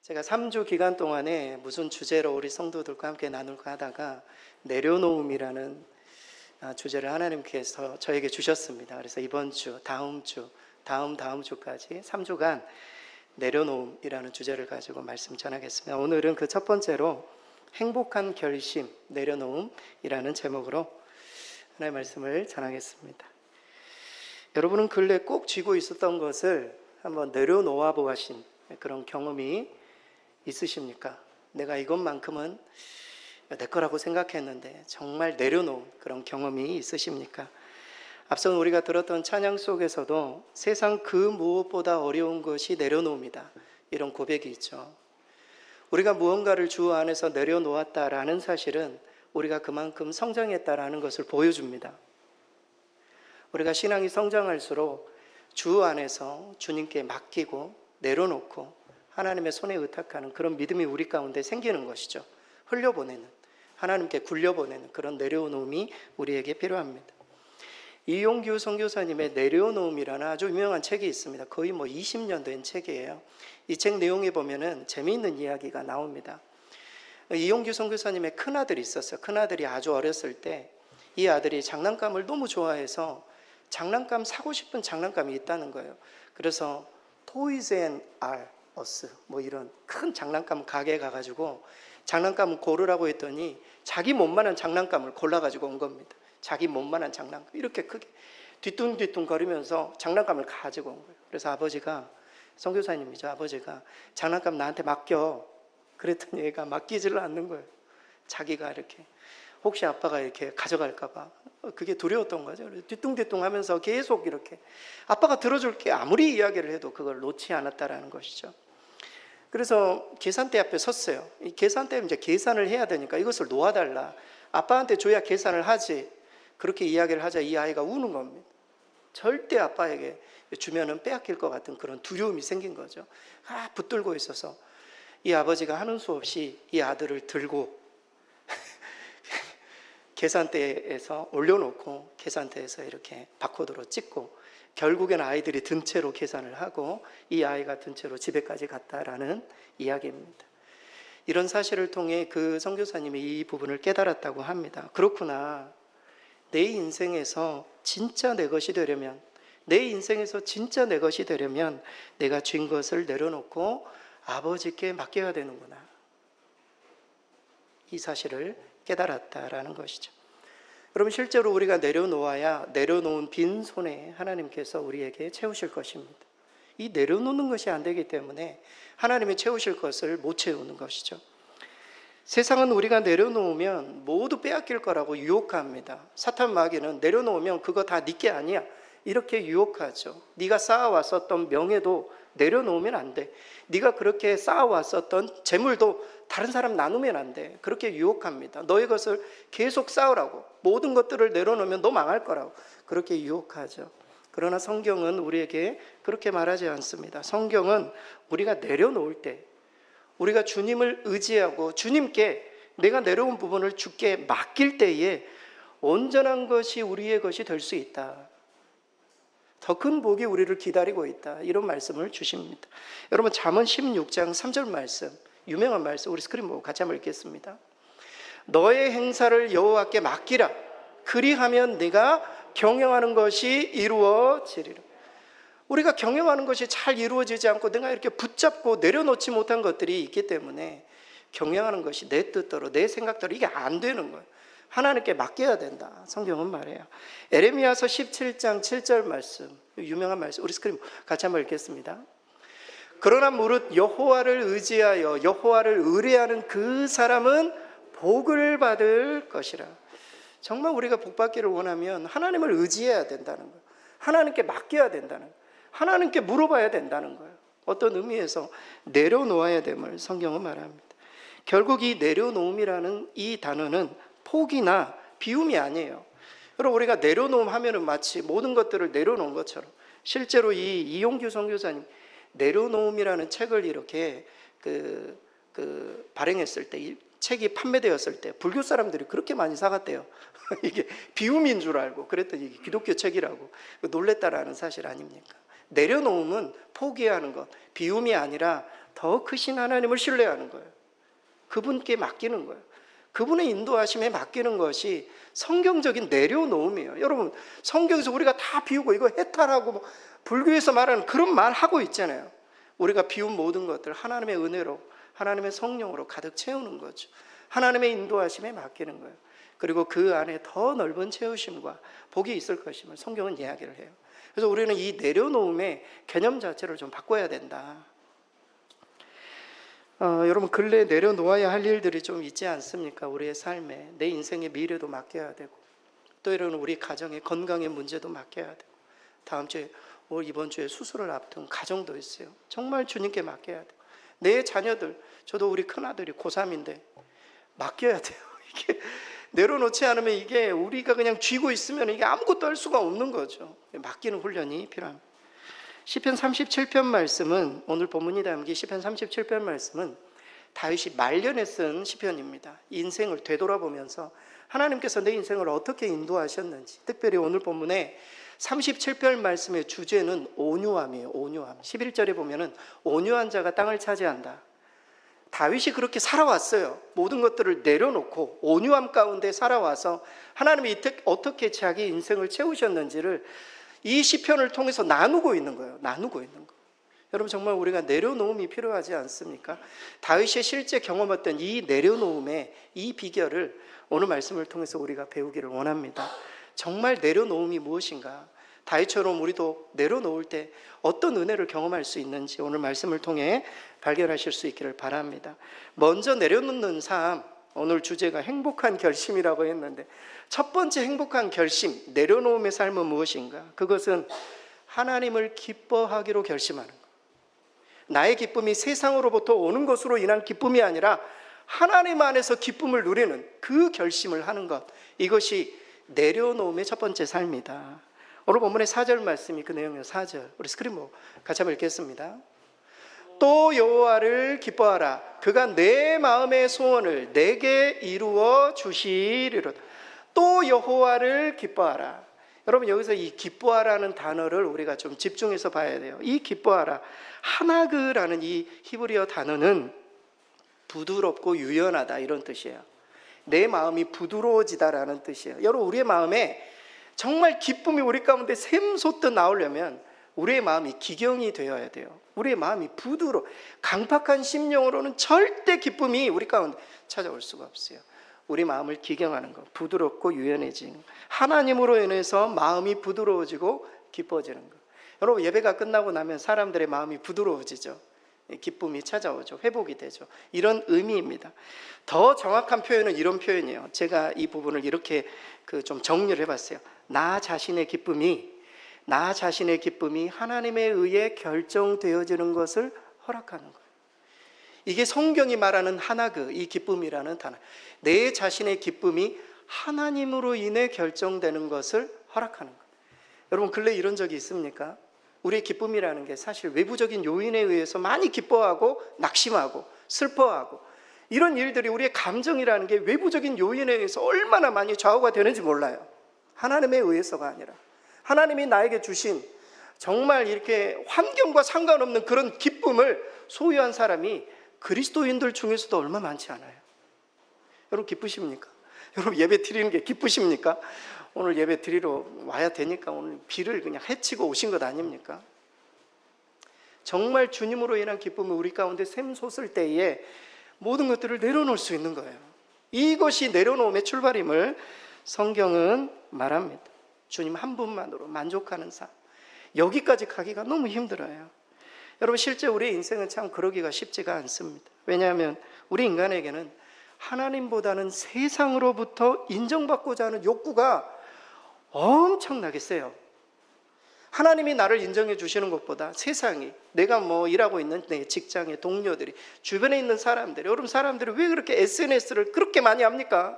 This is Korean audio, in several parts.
제가 3주 기간 동안에 무슨 주제로 우리 성도들과 함께 나눌까 하다가 내려놓음이라는 주제를 하나님께서 저에게 주셨습니다. 그래서 이번 주, 다음 주, 다음 주까지 3주간 내려놓음이라는 주제를 가지고 말씀 전하겠습니다. 오늘은 그 첫 번째로 행복한 결심, 내려놓음이라는 제목으로 하나님의 말씀을 전하겠습니다. 여러분은 근래 꼭 쥐고 있었던 것을 한번 내려놓아 보신 그런 경험이 있으십니까? 내가 이것만큼은 내 거라고 생각했는데 정말 내려놓은 그런 경험이 있으십니까? 앞서 우리가 들었던 찬양 속에서도 세상 그 무엇보다 어려운 것이 내려놓음이다, 이런 고백이 있죠. 우리가 무언가를 주 안에서 내려놓았다라는 사실은 우리가 그만큼 성장했다라는 것을 보여줍니다. 우리가 신앙이 성장할수록 주 안에서 주님께 맡기고 내려놓고 하나님의 손에 의탁하는 그런 믿음이 우리 가운데 생기는 것이죠. 흘려보내는, 하나님께 굴려보내는 그런 내려놓음이 우리에게 필요합니다. 이용규 선교사님의 내려놓음이라는 아주 유명한 책이 있습니다. 거의 20년 된 책이에요. 이 책 내용에 보면은 재미있는 이야기가 나옵니다. 이용규 선교사님의 큰아들이 있었어요. 큰아들이 아주 어렸을 때 이 아들이 장난감을 너무 좋아해서 장난감 사고 싶은 장난감이 있다는 거예요. 그래서 Toys and Us 이런 큰 장난감 가게에 가가지고 장난감을 고르라고 했더니 자기 몸만한 장난감을 골라가지고 온 겁니다. 자기 몸만한 장난감, 이렇게 크게 뒤뚱뒤뚱 거리면서 장난감을 가지고 온 거예요. 그래서 아버지가, 선교사님이죠, 아버지가 장난감 나한테 맡겨 그랬더니 얘가 맡기지를 않는 거예요. 자기가 이렇게 혹시 아빠가 이렇게 가져갈까 봐 그게 두려웠던 거죠. 뒤뚱뒤뚱 하면서 계속 이렇게 아빠가 들어줄게 아무리 이야기를 해도 그걸 놓지 않았다라는 것이죠. 그래서 계산대 앞에 섰어요. 이 계산대에 이제 계산을 해야 되니까 이것을 놓아달라, 아빠한테 줘야 계산을 하지, 그렇게 이야기를 하자 이 아이가 우는 겁니다. 절대 아빠에게 주면은 빼앗길 것 같은 그런 두려움이 생긴 거죠. 붙들고 있어서 이 아버지가 하는 수 없이 이 아들을 들고 계산대에서 올려놓고 계산대에서 이렇게 바코드로 찍고 결국엔 아이들이 든 채로 계산을 하고 이 아이가 든 채로 집에까지 갔다라는 이야기입니다. 이런 사실을 통해 그 선교사님이 이 부분을 깨달았다고 합니다. 그렇구나, 내 인생에서 진짜 내 것이 되려면, 내 인생에서 진짜 내 것이 되려면 내가 쥔 것을 내려놓고 아버지께 맡겨야 되는구나, 이 사실을 깨달았다라는 것이죠. 여러분, 실제로 우리가 내려놓아야 내려놓은 빈손에 하나님께서 우리에게 채우실 것입니다. 이 내려놓는 것이 안 되기 때문에 하나님이 채우실 것을 못 채우는 것이죠. 세상은 우리가 내려놓으면 모두 빼앗길 거라고 유혹합니다. 사탄 마귀는 내려놓으면 그거 다 네 게 아니야, 이렇게 유혹하죠. 네가 쌓아왔었던 명예도 내려놓으면 안 돼, 네가 그렇게 쌓아왔었던 재물도 다른 사람 나누면 안 돼, 그렇게 유혹합니다. 너의 것을 계속 쌓으라고, 모든 것들을 내려놓으면 너 망할 거라고 그렇게 유혹하죠. 그러나 성경은 우리에게 그렇게 말하지 않습니다. 성경은 우리가 내려놓을 때, 우리가 주님을 의지하고 주님께 내가 내려온 부분을 주께 맡길 때에 온전한 것이 우리의 것이 될 수 있다, 더 큰 복이 우리를 기다리고 있다, 이런 말씀을 주십니다. 여러분, 잠언 16장 3절 말씀, 유명한 말씀, 우리 스크린 보고 같이 한번 읽겠습니다. 너의 행사를 여호와께 맡기라, 그리하면 네가 경영하는 것이 이루어지리라. 우리가 경영하는 것이 잘 이루어지지 않고 내가 이렇게 붙잡고 내려놓지 못한 것들이 있기 때문에 경영하는 것이 내 뜻대로 내 생각대로 이게 안 되는 거예요. 하나님께 맡겨야 된다, 성경은 말해요. 에레미야서 17장 7절 말씀, 유명한 말씀, 우리 스크린 같이 한번 읽겠습니다. 그러나 무릇 여호와를 의지하여 여호와를 의뢰하는 그 사람은 복을 받을 것이라. 정말 우리가 복 받기를 원하면 하나님을 의지해야 된다는 거예요. 하나님께 맡겨야 된다는 거예요. 하나님께 물어봐야 된다는 거예요. 어떤 의미에서 내려놓아야 됨을 성경은 말합니다. 결국 이 내려놓음이라는 이 단어는 포기나 비움이 아니에요. 여러분, 우리가 내려놓음 하면은 마치 모든 것들을 내려놓은 것처럼, 실제로 이 이용규 선교사님 내려놓음이라는 책을 이렇게 발행했을 때, 이 책이 판매되었을 때 불교 사람들이 그렇게 많이 사갔대요. 이게 비움인 줄 알고, 그랬더니 이게 기독교 책이라고 놀랬다라는 사실 아닙니까? 내려놓음은 포기하는 것, 비움이 아니라 더 크신 하나님을 신뢰하는 거예요. 그분께 맡기는 거예요. 그분의 인도하심에 맡기는 것이 성경적인 내려놓음이에요. 여러분, 성경에서 우리가 다 비우고 이거 해탈하고 뭐 불교에서 말하는 그런 말 하고 있잖아요. 우리가 비운 모든 것들 하나님의 은혜로, 하나님의 성령으로 가득 채우는 거죠. 하나님의 인도하심에 맡기는 거예요. 그리고 그 안에 더 넓은 채우심과 복이 있을 것임을 성경은 이야기를 해요. 그래서 우리는 이 내려놓음의 개념 자체를 좀 바꿔야 된다. 여러분, 근래에 내려놓아야 할 일들이 좀 있지 않습니까? 우리의 삶에 내 인생의 미래도 맡겨야 되고, 또 이런 우리 가정의 건강의 문제도 맡겨야 되고, 다음 주에 이번 주에 수술을 앞둔 가정도 있어요. 정말 주님께 맡겨야 돼요. 내 자녀들, 저도 우리 큰아들이 고3인데 맡겨야 돼요. 이게 내려놓지 않으면 이게 우리가 그냥 쥐고 있으면 이게 아무것도 할 수가 없는 거죠. 맡기는 훈련이 필요합니다. 시편 37편 말씀은, 오늘 본문이 담긴 시편 37편 말씀은 다윗이 말년에 쓴 시편입니다. 인생을 되돌아보면서 하나님께서 내 인생을 어떻게 인도하셨는지, 특별히 오늘 본문에 37편 말씀의 주제는 온유함이에요. 온유함. 11절에 보면은 온유한 자가 땅을 차지한다. 다윗이 그렇게 살아왔어요. 모든 것들을 내려놓고 온유함 가운데 살아와서 하나님이 어떻게 자기 인생을 채우셨는지를 이 시편을 통해서 나누고 있는 거예요. 나누고 있는 거. 여러분, 정말 우리가 내려놓음이 필요하지 않습니까? 다윗이 실제 경험했던 이 내려놓음의 이 비결을 오늘 말씀을 통해서 우리가 배우기를 원합니다. 정말 내려놓음이 무엇인가? 다윗처럼 우리도 내려놓을 때 어떤 은혜를 경험할 수 있는지 오늘 말씀을 통해 발견하실 수 있기를 바랍니다. 먼저 내려놓는 삶, 오늘 주제가 행복한 결심이라고 했는데, 첫 번째 행복한 결심, 내려놓음의 삶은 무엇인가? 그것은 하나님을 기뻐하기로 결심하는 것. 나의 기쁨이 세상으로부터 오는 것으로 인한 기쁨이 아니라 하나님 안에서 기쁨을 누리는 그 결심을 하는 것, 이것이 내려놓음의 첫 번째 삶이다. 오늘 본문의 4절 말씀이 그 내용이에요. 4절, 우리 스크린 같이 한번 읽겠습니다. 또 여호와를 기뻐하라. 그가 내 마음의 소원을 내게 이루어 주시리로다. 또 여호와를 기뻐하라. 여러분, 여기서 이 기뻐하라는 단어를 우리가 좀 집중해서 봐야 돼요. 이 기뻐하라, 하나그라는 이 히브리어 단어는 부드럽고 유연하다, 이런 뜻이에요. 내 마음이 부드러워지다라는 뜻이에요. 여러분, 우리의 마음에 정말 기쁨이 우리 가운데 샘솟듯 나오려면 우리의 마음이 기경이 되어야 돼요. 우리의 마음이 강팍한 심령으로는 절대 기쁨이 우리 가운데 찾아올 수가 없어요. 우리 마음을 기경하는 것, 부드럽고 유연해지는 것, 하나님으로 인해서 마음이 부드러워지고 기뻐지는 것. 여러분, 예배가 끝나고 나면 사람들의 마음이 부드러워지죠. 기쁨이 찾아오죠. 회복이 되죠. 이런 의미입니다. 더 정확한 표현은 이런 표현이에요. 제가 이 부분을 이렇게 좀 정리를 해봤어요. 나 자신의 기쁨이 하나님에 의해 결정되어지는 것을 허락하는 거예요. 이게 성경이 말하는 하나그, 이 기쁨이라는 단어. 내 자신의 기쁨이 하나님으로 인해 결정되는 것을 허락하는 거예요. 여러분, 근래 이런 적이 있습니까? 우리의 기쁨이라는 게 사실 외부적인 요인에 의해서 많이 기뻐하고 낙심하고 슬퍼하고, 이런 일들이, 우리의 감정이라는 게 외부적인 요인에 의해서 얼마나 많이 좌우가 되는지 몰라요. 하나님에 의해서가 아니라 하나님이 나에게 주신 정말 이렇게 환경과 상관없는 그런 기쁨을 소유한 사람이 그리스도인들 중에서도 얼마 많지 않아요. 여러분, 기쁘십니까? 여러분, 예배 드리는 게 기쁘십니까? 오늘 예배 드리러 와야 되니까 오늘 비를 그냥 해치고 오신 것 아닙니까? 정말 주님으로 인한 기쁨이 우리 가운데 샘솟을 때에 모든 것들을 내려놓을 수 있는 거예요. 이것이 내려놓음의 출발임을 성경은 말합니다. 주님 한 분만으로 만족하는 삶, 여기까지 가기가 너무 힘들어요. 여러분, 실제 우리의 인생은 참 그러기가 쉽지가 않습니다. 왜냐하면 우리 인간에게는 하나님보다는 세상으로부터 인정받고자 하는 욕구가 엄청나게 세요. 하나님이 나를 인정해 주시는 것보다 세상이, 내가 일하고 있는 내 직장의 동료들이, 주변에 있는 사람들이, 여러분, 사람들이 왜 그렇게 SNS를 그렇게 많이 합니까?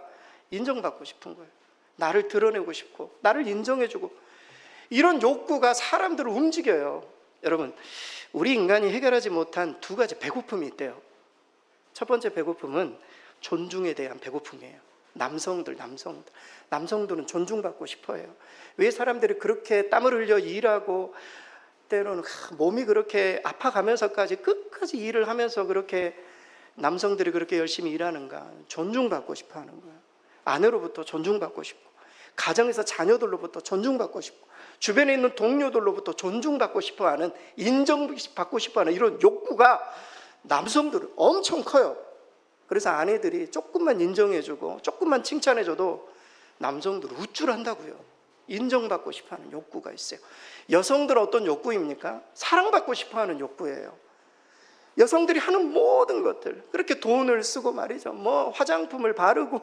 인정받고 싶은 거예요. 나를 드러내고 싶고, 나를 인정해 주고, 이런 욕구가 사람들을 움직여요. 여러분, 우리 인간이 해결하지 못한 두 가지 배고픔이 있대요. 첫 번째 배고픔은 존중에 대한 배고픔이에요. 남성들은 존중받고 싶어해요. 왜 사람들이 그렇게 땀을 흘려 일하고 때로는 몸이 그렇게 아파가면서까지 끝까지 일을 하면서 그렇게 남성들이 그렇게 열심히 일하는가? 존중받고 싶어 하는 거야. 아내로부터 존중받고 싶고, 가정에서 자녀들로부터 존중받고 싶고, 주변에 있는 동료들로부터 존중받고 싶어 하는, 인정받고 싶어 하는 이런 욕구가 남성들은 엄청 커요. 그래서 아내들이 조금만 인정해주고 조금만 칭찬해줘도 남성들은 우쭐한다고요. 인정받고 싶어 하는 욕구가 있어요. 여성들은 어떤 욕구입니까? 사랑받고 싶어 하는 욕구예요. 여성들이 하는 모든 것들, 그렇게 돈을 쓰고 말이죠, 뭐 화장품을 바르고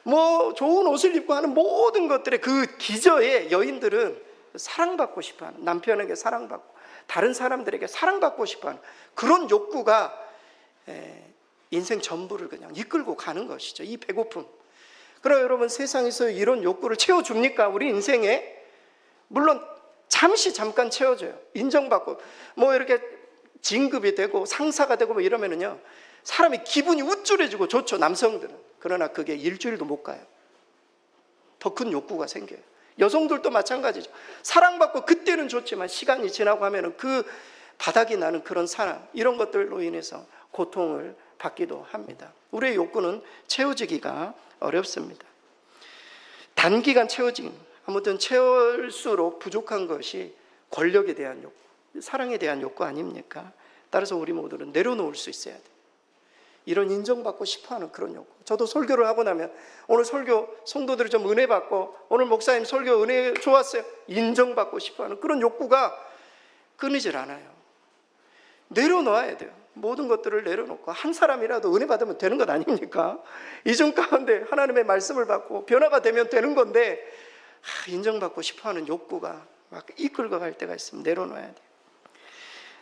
뭐 좋은 옷을 입고 하는 모든 것들의 그 기저에 여인들은 사랑받고 싶어하는, 남편에게 사랑받고 다른 사람들에게 사랑받고 싶어하는 그런 욕구가 인생 전부를 그냥 이끌고 가는 것이죠. 이 배고픔. 그럼 여러분, 세상에서 이런 욕구를 채워줍니까? 우리 인생에? 물론 잠깐 채워줘요. 인정받고 뭐 이렇게 진급이 되고 상사가 되고 뭐 이러면은요, 사람이 기분이 우쭐해지고 좋죠, 남성들은. 그러나 그게 일주일도 못 가요. 더 큰 욕구가 생겨요. 여성들도 마찬가지죠. 사랑받고 그때는 좋지만 시간이 지나고 하면은 그 바닥이 나는 그런 사랑, 이런 것들로 인해서 고통을 받기도 합니다. 우리의 욕구는 채워지기가 어렵습니다. 단기간 채워지기, 아무튼 채울수록 부족한 것이 권력에 대한 욕구, 사랑에 대한 욕구 아닙니까? 따라서 우리 모두는 내려놓을 수 있어야 돼요. 이런 인정받고 싶어하는 그런 욕구. 저도 설교를 하고 나면, 오늘 설교 성도들이 좀 은혜 받고, 오늘 목사님 설교 은혜 좋았어요, 인정받고 싶어하는 그런 욕구가 끊이질 않아요. 내려놓아야 돼요. 모든 것들을 내려놓고 한 사람이라도 은혜 받으면 되는 것 아닙니까? 이 중 가운데 하나님의 말씀을 받고 변화가 되면 되는 건데, 인정받고 싶어하는 욕구가 막 이끌고 갈 때가 있으면 내려놓아야 돼요.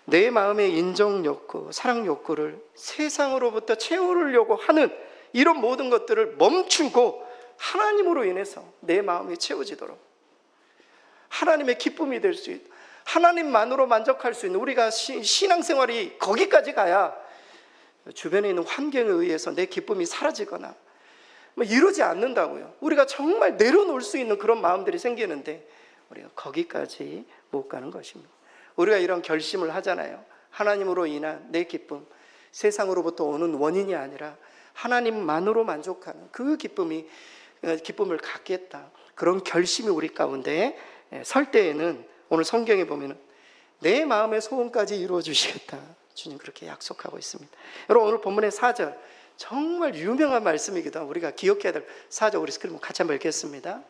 내 마음의 인정 욕구, 사랑 욕구를 세상으로부터 채우려고 하는 이런 모든 것들을 멈추고 하나님으로 인해서 내 마음이 채워지도록, 하나님의 기쁨이 될 수 있도록, 하나님만으로 만족할 수 있는, 우리가 신앙생활이 거기까지 가야 주변에 있는 환경에 의해서 내 기쁨이 사라지거나 뭐 이러지 않는다고요. 우리가 정말 내려놓을 수 있는 그런 마음들이 생기는데 우리가 거기까지 못 가는 것입니다. 우리가 이런 결심을 하잖아요. 하나님으로 인한 내 기쁨, 세상으로부터 오는 원인이 아니라 하나님만으로 만족하는 그 기쁨을 갖겠다, 그런 결심이 우리 가운데 설 때에는, 오늘 성경에 보면 내 마음의 소원까지 이루어 주시겠다, 주님 그렇게 약속하고 있습니다. 여러분, 오늘 본문의 4절 정말 유명한 말씀이기도 하고 우리가 기억해야 될 4절, 우리 스크린 같이 한번 읽겠습니다.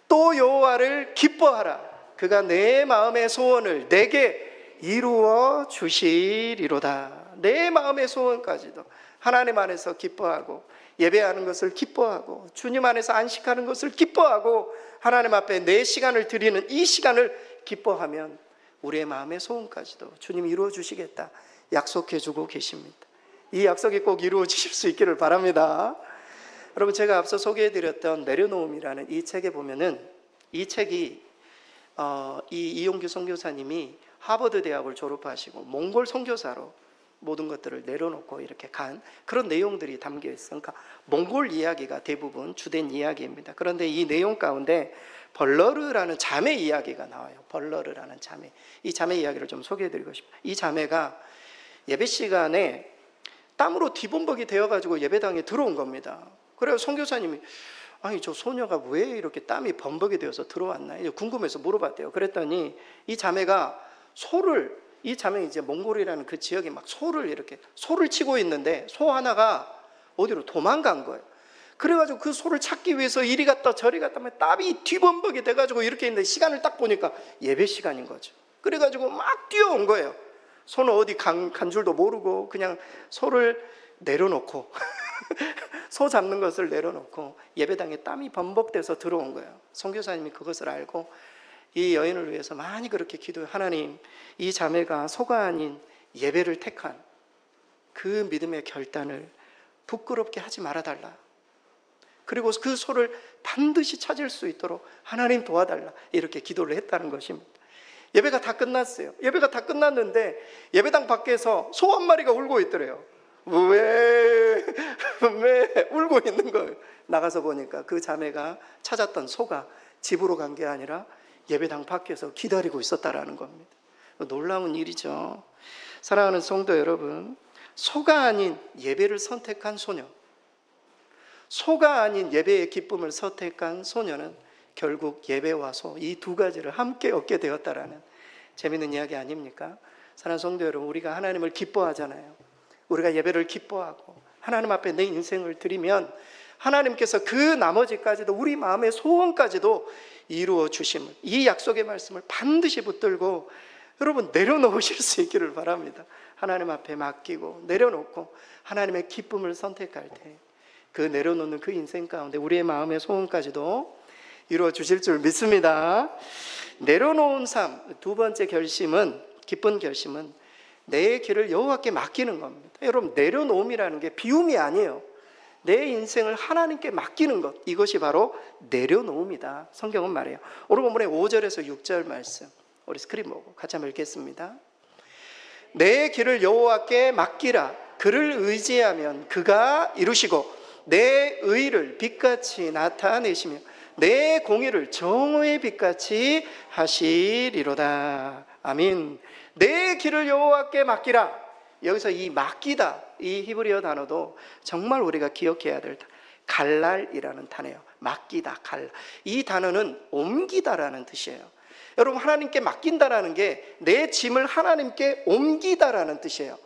또 여호와를 기뻐하라, 그가 내 마음의 소원을 내게 이루어 주시리로다. 내 마음의 소원까지도 하나님 안에서 기뻐하고, 예배하는 것을 기뻐하고, 주님 안에서 안식하는 것을 기뻐하고, 하나님 앞에 내 시간을 드리는 이 시간을 기뻐하면 우리의 마음의 소원까지도 주님이 이루어 주시겠다 약속해 주고 계십니다. 이 약속이 꼭 이루어지실 수 있기를 바랍니다. 여러분, 제가 앞서 소개해드렸던 내려놓음이라는 이 책에 보면은, 이 책이 이 이용규 선교사님이 하버드 대학을 졸업하시고 몽골 선교사로 모든 것들을 내려놓고 이렇게 간 그런 내용들이 담겨 있어요. 그러니까 몽골 이야기가 대부분 주된 이야기입니다. 그런데 이 내용 가운데 벌러르라는 자매 이야기가 나와요. 벌러르라는 자매, 이 자매 이야기를 좀 소개해드리고 싶어요. 이 자매가 예배 시간에 땀으로 뒤범벅이 되어가지고 예배당에 들어온 겁니다. 그래서 선교사님이, 아니 저 소녀가 왜 이렇게 땀이 범벅이 되어서 들어왔나 궁금해서 물어봤대요. 그랬더니 이 자매가 이 자매가 이제 몽골이라는 그 지역에 막 소를 치고 있는데 소 하나가 어디로 도망간 거예요. 그래가지고 그 소를 찾기 위해서 이리 갔다 저리 갔다 하면 땀이 뒤범벅이 돼가지고 이렇게 있는데, 시간을 딱 보니까 예배 시간인 거죠. 그래가지고 막 뛰어온 거예요. 소는 어디 간 줄도 모르고 그냥 소를 내려놓고 소 잡는 것을 내려놓고 예배당에 땀이 범벅돼서 들어온 거예요. 선교사님이 그것을 알고 이 여인을 위해서 많이 그렇게 기도해요. 하나님, 이 자매가 소가 아닌 예배를 택한 그 믿음의 결단을 부끄럽게 하지 말아달라. 그리고 그 소를 반드시 찾을 수 있도록 하나님 도와달라, 이렇게 기도를 했다는 것입니다. 예배가 다 끝났어요. 예배가 다 끝났는데 예배당 밖에서 소 한 마리가 울고 있더래요. 왜 울고 있는 거예요. 나가서 보니까 그 자매가 찾았던 소가 집으로 간 게 아니라 예배당 밖에서 기다리고 있었다라는 겁니다. 놀라운 일이죠. 사랑하는 성도 여러분, 소가 아닌 예배를 선택한 소녀, 소가 아닌 예배의 기쁨을 선택한 소녀는 결국 예배와 소, 이 두 가지를 함께 얻게 되었다라는 재미있는 이야기 아닙니까? 사랑하는 성도 여러분, 우리가 하나님을 기뻐하잖아요. 우리가 예배를 기뻐하고 하나님 앞에 내 인생을 드리면 하나님께서 그 나머지까지도, 우리 마음의 소원까지도 이루어 주심을, 이 약속의 말씀을 반드시 붙들고 여러분 내려놓으실 수 있기를 바랍니다. 하나님 앞에 맡기고 내려놓고 하나님의 기쁨을 선택할 때 그 내려놓는 그 인생 가운데 우리의 마음의 소원까지도 이루어 주실 줄 믿습니다. 내려놓은 삶, 두 번째 결심은, 기쁜 결심은 내 길을 여호와께 맡기는 겁니다. 여러분, 내려놓음이라는 게 비움이 아니에요. 내 인생을 하나님께 맡기는 것, 이것이 바로 내려놓음이다. 성경은 말해요. 오늘 본문의 5절에서 6절 말씀, 우리 스크린 보고 같이 한번 읽겠습니다. 내 길을 여호와께 맡기라. 그를 의지하면 그가 이루시고 내 의를 빛같이 나타내시며 내 공의를 정오의 빛같이 하시리로다. 아멘. 내 길을 여호와께 맡기라. 여기서 이 맡기다, 이 히브리어 단어도 정말 우리가 기억해야 될 갈랄이라는 단어예요. 맡기다, 갈랄. 이 단어는 옮기다라는 뜻이에요. 여러분, 하나님께 맡긴다라는 게 내 짐을 하나님께 옮기다라는 뜻이에요.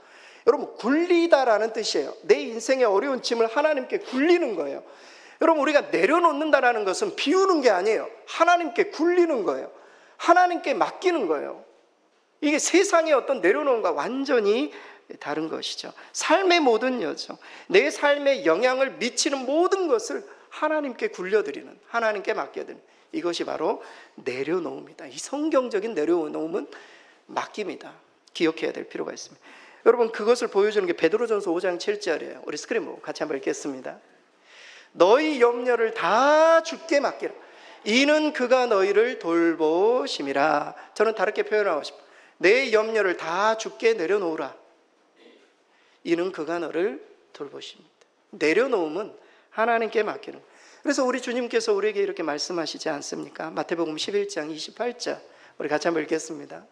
여러분, 굴리다라는 뜻이에요. 내 인생의 어려운 짐을 하나님께 굴리는 거예요. 여러분, 우리가 내려놓는다라는 것은 비우는 게 아니에요. 하나님께 굴리는 거예요. 하나님께 맡기는 거예요. 이게 세상의 어떤 내려놓음과 완전히 다른 것이죠. 삶의 모든 여정, 내 삶에 영향을 미치는 모든 것을 하나님께 굴려드리는, 하나님께 맡겨드리는, 이것이 바로 내려놓음이다. 이 성경적인 내려놓음은 맡깁니다. 기억해야 될 필요가 있습니다. 여러분, 그것을 보여주는 게 베드로전서 5장 7절이에요. 우리 스크린 보고 같이 한번 읽겠습니다. 너희 염려를 다 주께 맡기라. 이는 그가 너희를 돌보심이라. 저는 다르게 표현하고 싶어요. 내 염려를 다 주께 내려놓으라. 이는 그가 너를 돌보십니다. 내려놓음은 하나님께 맡기는 거예요. 그래서 우리 주님께서 우리에게 이렇게 말씀하시지 않습니까? 마태복음 11장 28절, 우리 같이 한번 읽겠습니다.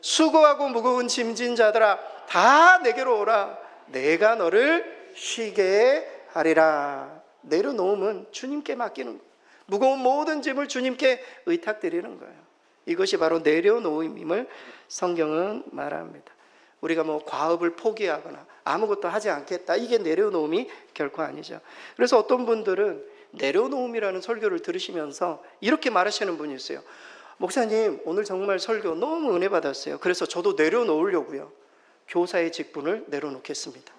수고하고 무거운 짐진 자들아 다 내게로 오라. 내가 너를 쉬게 하리라. 내려놓음은 주님께 맡기는 거예요. 무거운 모든 짐을 주님께 의탁드리는 거예요. 이것이 바로 내려놓음임을 성경은 말합니다. 우리가 뭐 과업을 포기하거나 아무것도 하지 않겠다, 이게 내려놓음이 결코 아니죠. 그래서 어떤 분들은 내려놓음이라는 설교를 들으시면서 이렇게 말하시는 분이 있어요. 목사님, 오늘 정말 설교 너무 은혜 받았어요. 그래서 저도 내려놓으려고요. 교사의 직분을 내려놓겠습니다.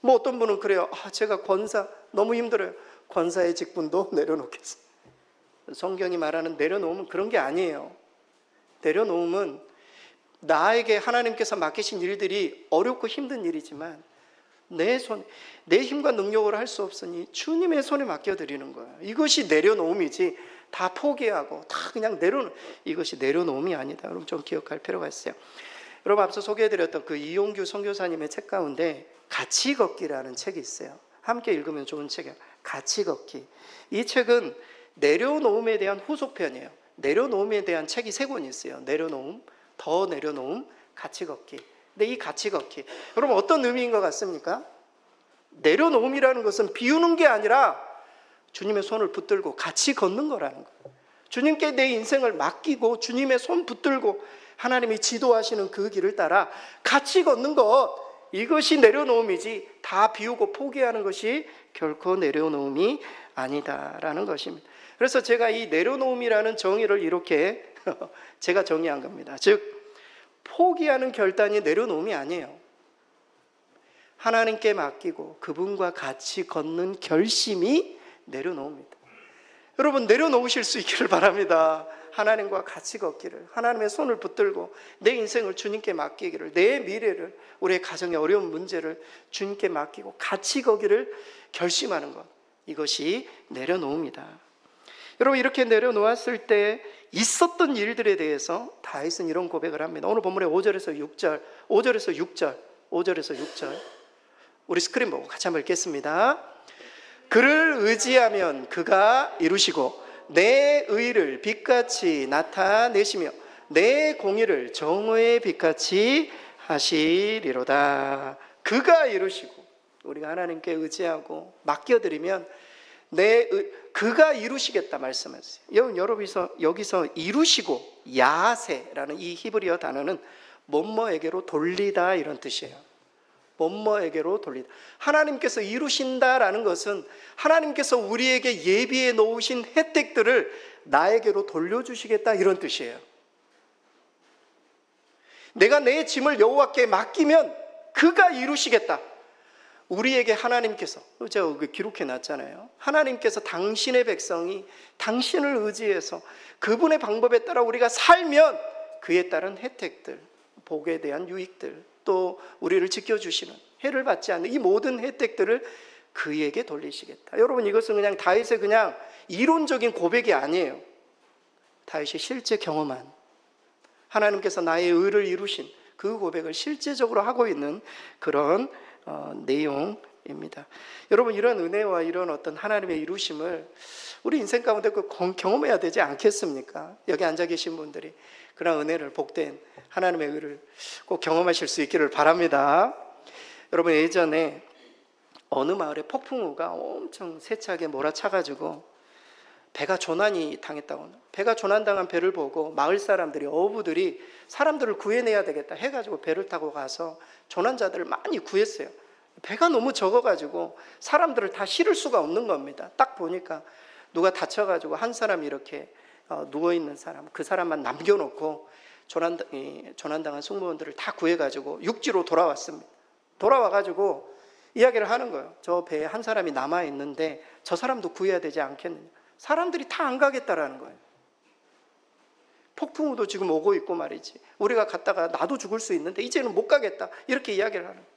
뭐 어떤 분은 그래요. 제가 권사 너무 힘들어요. 권사의 직분도 내려놓겠습니다. 성경이 말하는 내려놓음은 그런 게 아니에요. 내려놓음은 나에게 하나님께서 맡기신 일들이 어렵고 힘든 일이지만 내 힘과 능력으로 할 수 없으니 주님의 손에 맡겨드리는 거예요. 이것이 내려놓음이지, 다 포기하고 다 그냥 이것이 내려놓음이 아니다. 여러분, 좀 기억할 필요가 있어요. 여러분, 앞서 소개해드렸던 그 이용규 선교사님의 책 가운데 같이 걷기라는 책이 있어요. 함께 읽으면 좋은 책이에요. 같이 걷기. 이 책은 내려놓음에 대한 후속편이에요. 내려놓음에 대한 책이 3권이 있어요. 내려놓음, 더 내려놓음, 같이 걷기. 근데 이 같이 걷기, 여러분 어떤 의미인 것 같습니까? 내려놓음이라는 것은 비우는 게 아니라 주님의 손을 붙들고 같이 걷는 거라는 거예요. 주님께 내 인생을 맡기고 주님의 손 붙들고 하나님이 지도하시는 그 길을 따라 같이 걷는 것, 이것이 내려놓음이지 다 비우고 포기하는 것이 결코 내려놓음이 아니다라는 것입니다. 그래서 제가 이 내려놓음이라는 정의를 이렇게 제가 정의한 겁니다. 즉, 포기하는 결단이 내려놓음이 아니에요. 하나님께 맡기고 그분과 같이 걷는 결심이 내려놓음입니다. 여러분, 내려놓으실 수 있기를 바랍니다. 하나님과 같이 걷기를, 하나님의 손을 붙들고 내 인생을 주님께 맡기기를, 내 미래를, 우리의 가정의 어려운 문제를 주님께 맡기고 같이 걷기를 결심하는 것, 이것이 내려놓음이다. 여러분, 이렇게 내려놓았을 때 있었던 일들에 대해서 다윗은 이런 고백을 합니다. 오늘 본문의 5절에서 6절 우리 스크린 보고 같이 한번 읽겠습니다. 그를 의지하면 그가 이루시고 내 의를 빛같이 나타내시며 내 공의를 정오의 빛같이 하시리로다. 그가 이루시고, 우리가 하나님께 의지하고 맡겨드리면 그가 이루시겠다 말씀하세요. 여기서 이루시고 야세라는 이 히브리어 단어는 뭐뭐에게로 돌리다 이런 뜻이에요. 뭐뭐에게로 돌리다. 하나님께서 이루신다라는 것은 하나님께서 우리에게 예비해 놓으신 혜택들을 나에게로 돌려주시겠다 이런 뜻이에요. 내가 내 짐을 여호와께 맡기면 그가 이루시겠다. 우리에게 하나님께서, 제가 기록해 놨잖아요. 하나님께서 당신의 백성이 당신을 의지해서 그분의 방법에 따라 우리가 살면 그에 따른 혜택들, 복에 대한 유익들, 또 우리를 지켜주시는, 해를 받지 않는 이 모든 혜택들을 그에게 돌리시겠다. 여러분, 이것은 그냥 다윗의 그냥 이론적인 고백이 아니에요. 다윗이 실제 경험한, 하나님께서 나의 의를 이루신 그 고백을 실제적으로 하고 있는 그런 내용입니다. 여러분, 이런 은혜와 이런 어떤 하나님의 이루심을 우리 인생 가운데 꼭 경험해야 되지 않겠습니까? 여기 앉아 계신 분들이 그런 은혜를, 복된 하나님의 의를 꼭 경험하실 수 있기를 바랍니다. 여러분, 예전에 어느 마을에 폭풍우가 엄청 세차게 몰아차가지고 배가 조난이 당했다고, 배가 조난당한 배를 보고 마을 사람들이, 어부들이 사람들을 구해내야 되겠다 해가지고 배를 타고 가서 조난자들을 많이 구했어요. 배가 너무 적어가지고 사람들을 다 실을 수가 없는 겁니다. 딱 보니까 누가 다쳐가지고 한 사람이 이렇게 누워있는 사람, 그 사람만 남겨놓고 조난당한 승무원들을 다 구해가지고 육지로 돌아왔습니다. 돌아와가지고 이야기를 하는 거예요. 저 배에 한 사람이 남아있는데 저 사람도 구해야 되지 않겠느냐. 사람들이 다 안 가겠다라는 거예요. 폭풍우도 지금 오고 있고 말이지, 우리가 갔다가 나도 죽을 수 있는데 이제는 못 가겠다, 이렇게 이야기를 하는 거예요.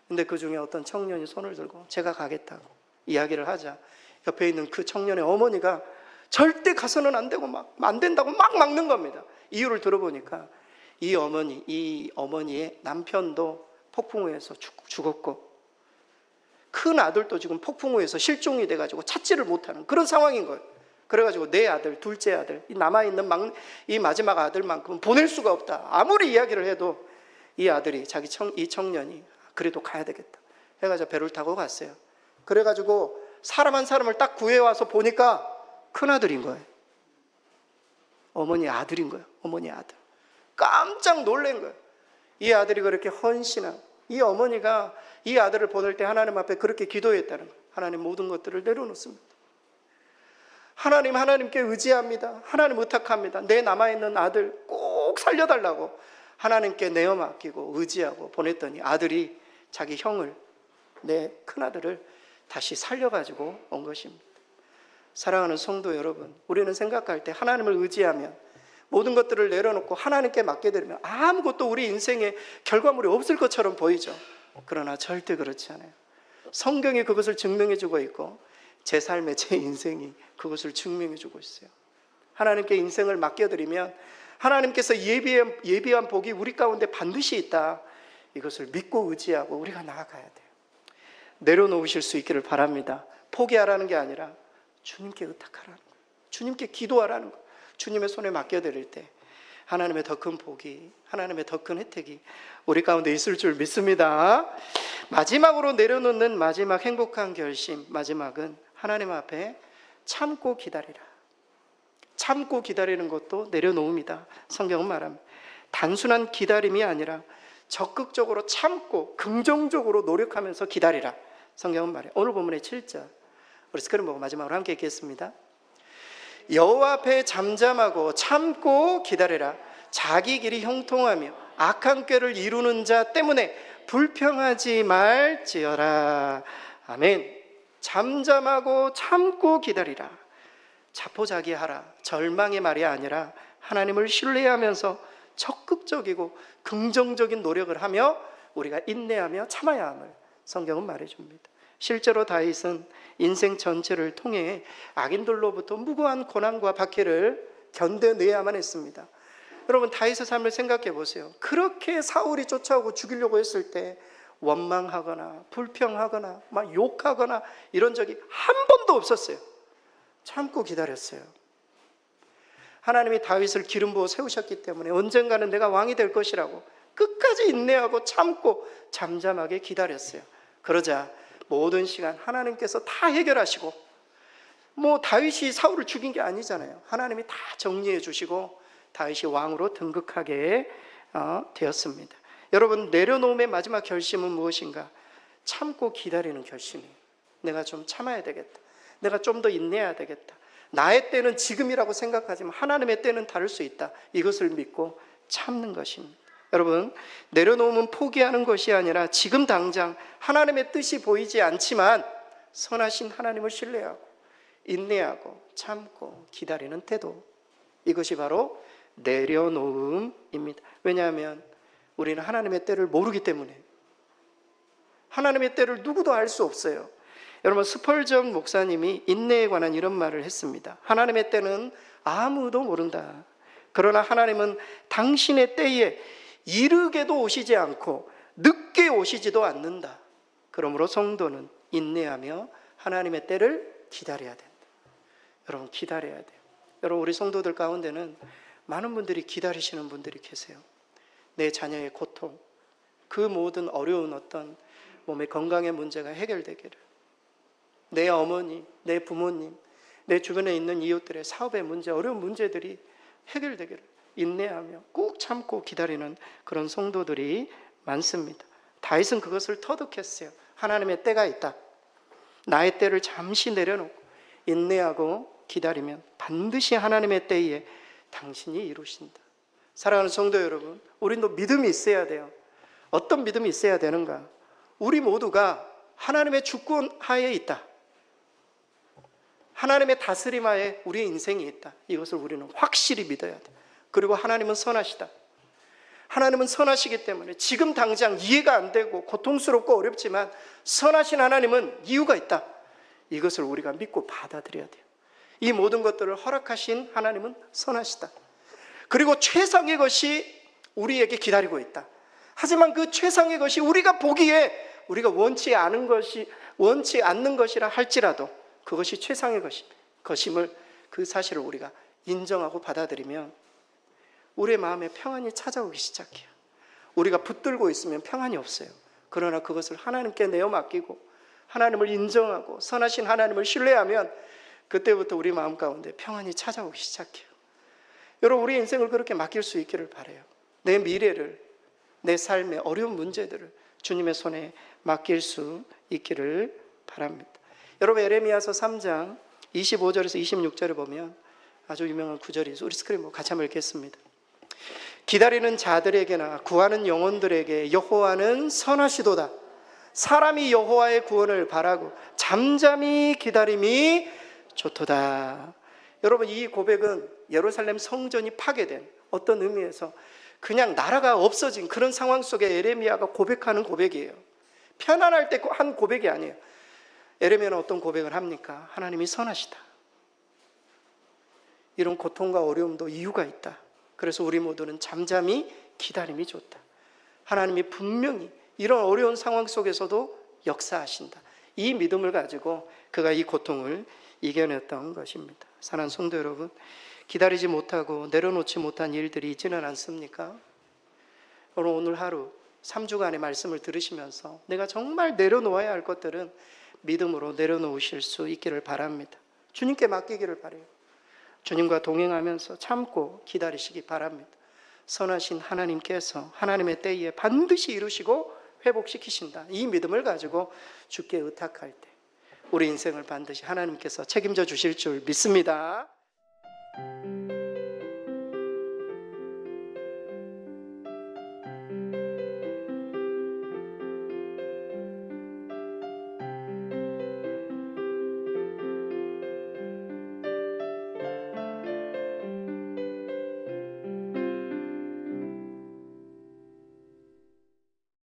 근데 그 중에 어떤 청년이 손을 들고 제가 가겠다고 이야기를 하자, 옆에 있는 그 청년의 어머니가 절대 가서는 안 되고 안 된다고 막 막는 겁니다. 이유를 들어보니까 이 어머니의 남편도 폭풍우에서 죽었고 큰 아들도 지금 폭풍우에서 실종이 돼가지고 찾지를 못하는 그런 상황인 거예요. 그래가지고 내 아들, 둘째 아들, 남아있는 이 마지막 아들만큼은 보낼 수가 없다. 아무리 이야기를 해도 이 아들이, 이 청년이 그래도 가야 되겠다 해가지고 배를 타고 갔어요. 그래가지고 사람 한 사람을 딱 구해와서 보니까 큰아들인 거예요. 어머니 아들인 거예요. 어머니 아들. 깜짝 놀란 거예요. 이 아들이 그렇게 헌신한, 이 어머니가 이 아들을 보낼 때 하나님 앞에 그렇게 기도했다는 거예요. 하나님, 모든 것들을 내려놓습니다. 하나님께 의지합니다. 하나님 의탁합니다. 내 남아있는 아들 꼭 살려달라고 하나님께 내어 맡기고 의지하고 보냈더니 아들이 자기 형을, 내 큰아들을 다시 살려가지고 온 것입니다. 사랑하는 성도 여러분, 우리는 생각할 때 하나님을 의지하면, 모든 것들을 내려놓고 하나님께 맡겨드리면 아무것도 우리 인생에 결과물이 없을 것처럼 보이죠. 그러나 절대 그렇지 않아요. 성경이 그것을 증명해주고 있고 제 삶의, 제 인생이 그것을 증명해주고 있어요. 하나님께 인생을 맡겨드리면 하나님께서 예비한 복이 우리 가운데 반드시 있다, 이것을 믿고 의지하고 우리가 나아가야 돼요. 내려놓으실 수 있기를 바랍니다. 포기하라는 게 아니라 주님께 의탁하라는 거예요. 주님께 기도하라는 거예요. 주님의 손에 맡겨드릴 때 하나님의 더 큰 복이, 하나님의 더 큰 혜택이 우리 가운데 있을 줄 믿습니다. 마지막으로 내려놓는 마지막 행복한 결심, 마지막은 하나님 앞에 참고 기다리라. 참고 기다리는 것도 내려놓음이다. 성경은 말합니다. 단순한 기다림이 아니라 적극적으로 참고 긍정적으로 노력하면서 기다리라. 성경은 말해요. 오늘 본문의 7절, 우리 스크린 보고 마지막으로 함께 읽겠습니다. 여호와 앞에 잠잠하고 참고 기다리라. 자기 길이 형통하며 악한 꾀를 이루는 자 때문에 불평하지 말지어라. 아멘. 잠잠하고 참고 기다리라. 자포자기하라. 절망의 말이 아니라 하나님을 신뢰하면서 적극적이고 긍정적인 노력을 하며 우리가 인내하며 참아야 함을 성경은 말해줍니다. 실제로 다윗은 인생 전체를 통해 악인들로부터 무고한 고난과 박해를 견뎌내야만 했습니다. 여러분, 다윗의 삶을 생각해 보세요. 그렇게 사울이 쫓아오고 죽이려고 했을 때 원망하거나 불평하거나 막 욕하거나 이런 적이 한 번도 없었어요. 참고 기다렸어요. 하나님이 다윗을 기름 부어 세우셨기 때문에 언젠가는 내가 왕이 될 것이라고 끝까지 인내하고 참고 잠잠하게 기다렸어요. 그러자 모든 시간 하나님께서 다 해결하시고, 다윗이 사울을 죽인 게 아니잖아요. 하나님이 다 정리해 주시고 다윗이 왕으로 등극하게 되었습니다. 여러분, 내려놓음의 마지막 결심은 무엇인가? 참고 기다리는 결심이에요. 내가 좀 참아야 되겠다. 내가 좀 더 인내해야 되겠다. 나의 때는 지금이라고 생각하지만 하나님의 때는 다를 수 있다. 이것을 믿고 참는 것입니다. 여러분, 내려놓으면 포기하는 것이 아니라 지금 당장 하나님의 뜻이 보이지 않지만 선하신 하나님을 신뢰하고 인내하고 참고 기다리는 태도, 이것이 바로 내려놓음입니다. 왜냐하면 우리는 하나님의 때를 모르기 때문에. 하나님의 때를 누구도 알 수 없어요. 여러분, 스펄전 목사님이 인내에 관한 이런 말을 했습니다. 하나님의 때는 아무도 모른다. 그러나 하나님은 당신의 때에 이르게도 오시지 않고 늦게 오시지도 않는다. 그러므로 성도는 인내하며 하나님의 때를 기다려야 된다. 여러분, 기다려야 돼요. 여러분, 우리 성도들 가운데는 많은 분들이 기다리시는 분들이 계세요. 내 자녀의 고통, 그 모든 어려운 어떤 몸의 건강의 문제가 해결되기를, 내 어머니, 내 부모님, 내 주변에 있는 이웃들의 사업의 문제, 어려운 문제들이 해결되기를 인내하며 꾹 참고 기다리는 그런 성도들이 많습니다. 다윗은 그것을 터득했어요. 하나님의 때가 있다. 나의 때를 잠시 내려놓고 인내하고 기다리면 반드시 하나님의 때에 당신이 이루신다. 사랑하는 성도 여러분, 우리도 믿음이 있어야 돼요. 어떤 믿음이 있어야 되는가? 우리 모두가 하나님의 주권 하에 있다. 하나님의 다스림 하에 우리의 인생이 있다. 이것을 우리는 확실히 믿어야 돼. 그리고 하나님은 선하시다. 하나님은 선하시기 때문에 지금 당장 이해가 안 되고 고통스럽고 어렵지만 선하신 하나님은 이유가 있다. 이것을 우리가 믿고 받아들여야 돼요. 이 모든 것들을 허락하신 하나님은 선하시다. 그리고 최상의 것이 우리에게 기다리고 있다. 하지만 그 최상의 것이 우리가 보기에 우리가 원치 않는 것이라 할지라도 그것이 최상의 것임을, 그 사실을 우리가 인정하고 받아들이면 우리의 마음에 평안이 찾아오기 시작해요. 우리가 붙들고 있으면 평안이 없어요. 그러나 그것을 하나님께 내어 맡기고 하나님을 인정하고 선하신 하나님을 신뢰하면 그때부터 우리 마음 가운데 평안이 찾아오기 시작해요. 여러분, 우리 인생을 그렇게 맡길 수 있기를 바라요. 내 미래를, 내 삶의 어려운 문제들을 주님의 손에 맡길 수 있기를 바랍니다. 여러분, 에레미야서 3장 25절에서 26절에 보면 아주 유명한 구절이 있어요. 우리 스크린 같이 한번 읽겠습니다. 기다리는 자들에게나 구하는 영혼들에게 여호와는 선하시도다. 사람이 여호와의 구원을 바라고 잠잠히 기다림이 좋도다. 여러분, 이 고백은 예루살렘 성전이 파괴된 어떤 의미에서 그냥 나라가 없어진 그런 상황 속에 에레미야가 고백하는 고백이에요. 편안할 때 한 고백이 아니에요. 에레미야는 어떤 고백을 합니까? 하나님이 선하시다. 이런 고통과 어려움도 이유가 있다. 그래서 우리 모두는 잠잠히 기다림이 좋다. 하나님이 분명히 이런 어려운 상황 속에서도 역사하신다. 이 믿음을 가지고 그가 이 고통을 이겨냈던 것입니다. 사랑하는 성도 여러분, 기다리지 못하고 내려놓지 못한 일들이 있지는 않습니까? 오늘 하루 3주간의 말씀을 들으시면서 내가 정말 내려놓아야 할 것들은 믿음으로 내려놓으실 수 있기를 바랍니다. 주님께 맡기기를 바라요. 주님과 동행하면서 참고 기다리시기 바랍니다. 선하신 하나님께서 하나님의 때에 반드시 이루시고 회복시키신다. 이 믿음을 가지고 주께 의탁할 때 우리 인생을 반드시 하나님께서 책임져 주실 줄 믿습니다.